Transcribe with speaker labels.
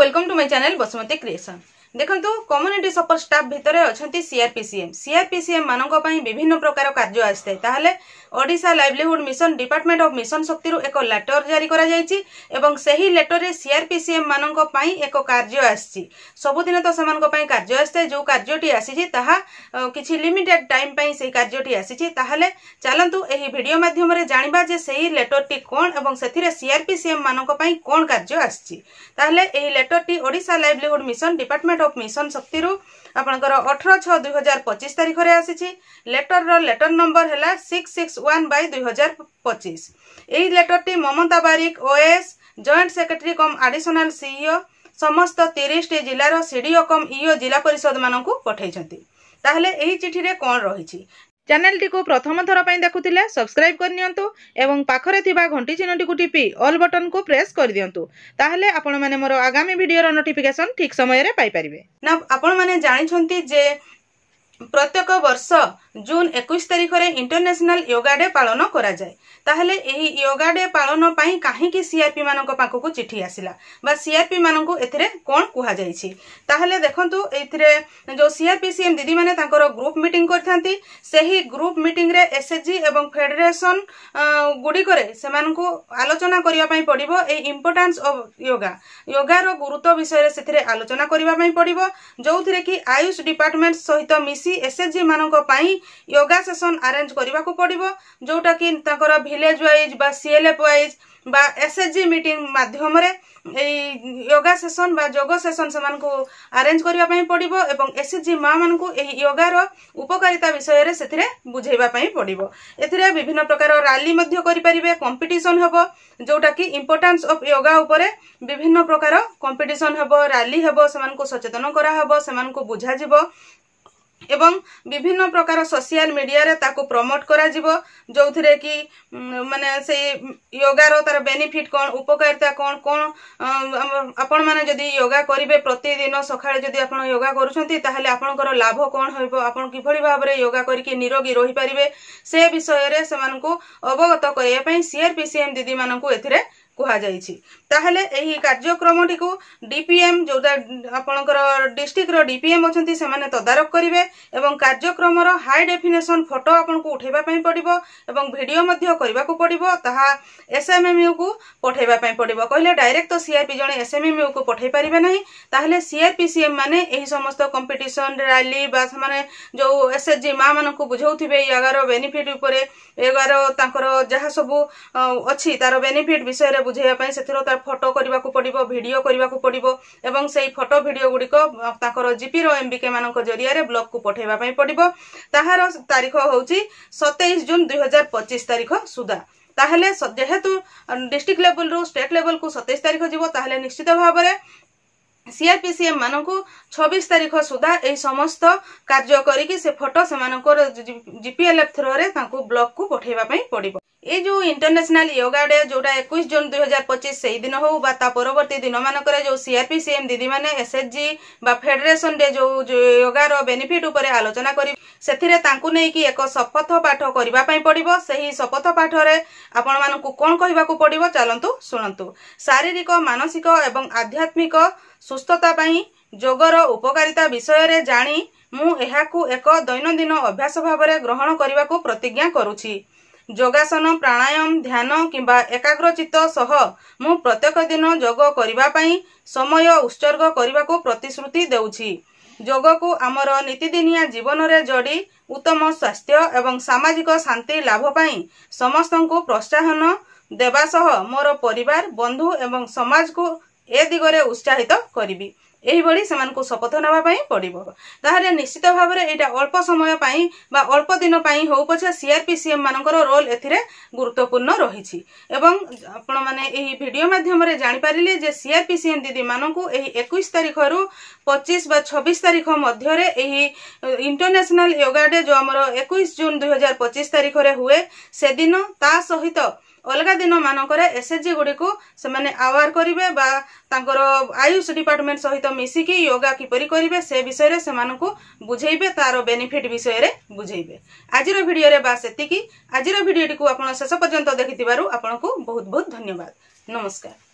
Speaker 1: Welcome to my channel Basumati creation. देखंतु community support staff भितर अछंती सीआरपीसीएम मानक पई विभिन्न प्रकार कार्य आस्ते ताहले Odisha livelihood mission department of mission Shakti रु एक लेटर जारी करा जायछि एवं सही लेटर रे सीआरपीसीएम मानक पई एक कार्य आछि। सबुदिन तो समान पई कार्य आस्ते जो कार्यटी आसीछि ताहा किछि लिमिटेड टाइम पई सेही कार्यटी आसीछि। ताहले चलंतु एही वीडियो माध्यम रे जानिबा जे सेही लेटरटी कोन एवं सेथिरे सीआरपीसीएम मानक पई कोन कार्य आछि। ताहले एही लेटरटी Odisha livelihood mission department of mission Shakti रु आपनकर 18/6/2025 तारिख रे आसीछि। लेटर नंबर हैला 661/2025। एही लेटरटी ममता बारिक ओएस जॉइंट सेक्रेटरी कम एडिशनल सीईओ समस्त 30 टी जिल्लार सीडीओ कम ईओ जिला परिषद मानकु पठाइछंती। ताहले एही चिठी रे कोन रहिछि चैनल टी को प्रथम थर पई देखुथिले सब्सक्राइब कर नियंतु एवं पाखरे थिबा घंटी चिन्हटी को टिपी ऑल बटन को प्रेस कर दियंतु। ताहले आपण माने मोर आगामी वीडियो रो नोटिफिकेशन ठीक समय रे पाई परिबे ना। आपण माने जानि छंती जे प्रत्येक वर्ष जून 21 तारिख रे इंटरनेशनल योगा डे पालन करा जाए। ताहले एही योगा डे पालन पई काहे कि सीआरपी मानक पाखकु चिठी आसिला बा सीआरपी मानकु एथिरे कोन कुहा जाईछि। ताहले देखंतु एथिरे जो सीआरपीसीएम दीदी माने तांकर ग्रुप मीटिंग करथांती सेही ग्रुप मीटिंग रे एसएचजी एवं फेडरेशन गुडी करे सेमानकु आलोचना करिया पई पडिबो ए इंपोर्टेंस ऑफ योगा रो गुरुत्व विषय रे सेथिरे आलोचना करिया पई पडिबो जोथिरे कि आयुष डिपार्टमेंट सहित मिसी एसएचजी मानक पई योगा सेशन अरेंज करबा को पड़िबो जोटा कि ताकर विलेज वाइज बा सीएलएफ वाइज बा एसएचजी मीटिंग माध्यम रे ए योगा सेशन बा जोग सेशन समान को अरेंज करबा पई पड़िबो एवं एसएचजी मा मान को ए योगा रो उपकारिता विषय रे सेथिरे बुझेबा पई पड़िबो। एथिरे विभिन्न प्रकार रैली मध्य करि परिबे कंपटीशन हबो जोटा कि इंपोर्टेंस ऑफ योगा उपरे विभिन्न प्रकार कंपटीशन हबो रैली हबो समान को सचेतन करा हबो समान को बुझा जिवो एवं विभिन्न प्रकार सोशल मीडिया रे ताको प्रमोट करा जिवो जोथिरे कि माने से योगा रो तार बेनिफिट कोन उपकारिता कोन कोन आपण माने जदी योगा करिवे प्रतिदिन सखाळे जदी आपण योगा करूछंती ताहले आपनकर लाभ कोन होइबो आपण किभଳି भाबरे योगा करिके निरोगी रहि परिबे से विषय रे समान को अवगत करिया पई सीआरपीसीएम दीदी मानन को एथिरे कुहा जाईछि। ताहले एही कार्यक्रम टी को डीपीएम जोटा आपनकर डिस्ट्रिक्ट रो डीपीएम अछंती से माने तदारक करिवे एवं कार्यक्रम रो हाई डेफिनेशन फोटो आपन को उठेबा पई पडिबो एवं वीडियो मध्य करबा को पडिबो ताहा एसएमएमयू को पठेबा पई पडिबो। कहले डायरेक्ट तो सीआरपी जणे एसएमएमयू को पठेई परिबे नाही। ताहले सीआरपीसीएम माने एही समस्त कंपटीशन रैली बा माने जो एसएचजी मा मान को बुझौथिबे योगा रो बेनिफिट उपरे योगा रो तांकर जहा सब अछि तार बेनिफिट विषय रे बुझेया पई सेथिरो तार फोटो करबा को पडिबो वीडियो करबा को पडिबो एवं सेही फोटो वीडियो गुडी को ताकर जीपी रो एमबीके मानक जरिया रे ब्लॉग को पठेबा पई पडिबो। ताहार तारीख होउची 27 जून 2025 तारीख सुदा। ताहले जेहेतु डिस्ट्रिक्ट लेवल रो स्टेट लेवल को 27 तारीख जीवो ताहले निश्चित भाबरे सीआरपीसीएम मानकु 26 तारीख सुधा ए समस्त कार्य करिकि से फोटो से मानकर जीपीएलएफ थ्रो रे तांको ब्लॉग को पठेबा पई पडिबो। ए जो इंटरनेशनल योगा डे जोटा 21 जून 2025 सही दिन हो बा ता परवर्ती दिन मानकर जो सीआरपीसीएम दीदी माने एसएचजी बा फेडरेशन डे जो योगा रो बेनिफिट ऊपर आलोचना करी सेथिरे तांकु नै कि एक शपथ पाठ करबा पई पडिबो। सही शपथ पाठ रे आपण मानकु कोन कहबा को पडिबो चलंतु सुनंतु। शारीरिक मानसिक एवं आध्यात्मिक सुस्थता पई योगर उपकारिता विषय रे जानी मु एहाकु एक दैनंदिन अभ्यास भाव रे ग्रहण करबा को प्रतिज्ञा करूछि। योगासन प्राणायाम ध्यान किंबा एकाग्रचित्त सह मु प्रत्येक दिन योग करबा पई समय उत्सर्ग करबा को प्रतिश्रुति देउछि। योग को आमर नीतिदिनिया जीवन रे जोड़ी उत्तम स्वास्थ्य एवं सामाजिक शांति लाभ पई समस्त को प्रोत्साहन देबा सह मोर परिवार बंधु एवं समाज को ए दिगरे उत्साहित करिबी। एही बड़ी समान को शपथ नवा पई पडिबो। ताहारे निश्चित भाव रे एटा अल्प समय पई बा अल्प दिन पई हो पछे सीआरपीसीएम मानकर रोल एथिरे गुरुत्वपूर्ण रहिछि एवं आपण माने एही वीडियो माध्यम रे जानि पारिले जे सीआरपीसीएम दीदी मानकु एही 21 तारिख रु 25 बा 26 तारिख मध्य रे एही इंटरनेशनल योगा डे जो हमर 21 जून 2025 तारिख रे हुए से दिन ता सहित अलगा दिन मानकर एसएचजी गुडी को से माने आवार करिवे बा तांकर आयुष डिपार्टमेंट सहित मिसिकी योगा किपरि करिवे से विषय रे से मानको बुझेइबे तारो बेनिफिट विषय रे बुझेइबे। आजिरो वीडियो रे बा सेतिकी। आजिरो वीडियो को आपण शेष पर्यंत देखिथिबारु आपनको बहुत बहुत धन्यवाद। नमस्कार।